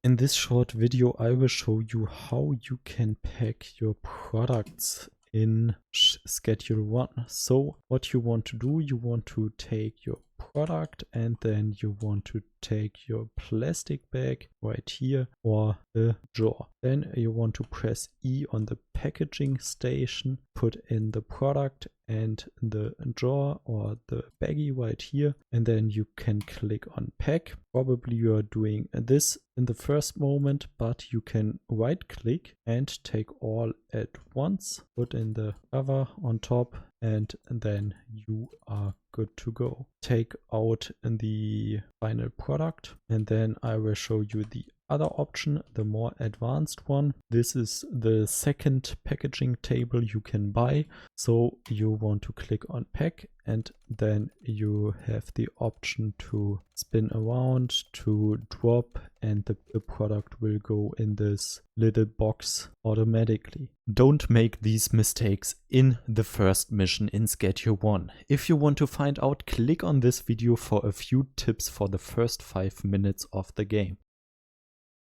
In this short video I will show you how you can pack your products in Schedule 1. So what you want to do, you want to take your product and then you want to take your plastic bag right here or a jar. Then you want to press E on the packaging station, put in the product and the jar or the baggie right here, and then you can click on pack. Probably you are doing this in the first moment, but you can right click and take all at once, put in the cover on top, and then you are good to go. Take out the final product and then I will show you the other option, the more advanced one. This is the second packaging table you can buy. So you want to click on pack and then you have the option to spin around, to drop, and the product will go in this little box automatically. Don't make these mistakes in the first mission in Schedule 1. If you want to find out, click on this video for a few tips for the first 5 minutes of the game.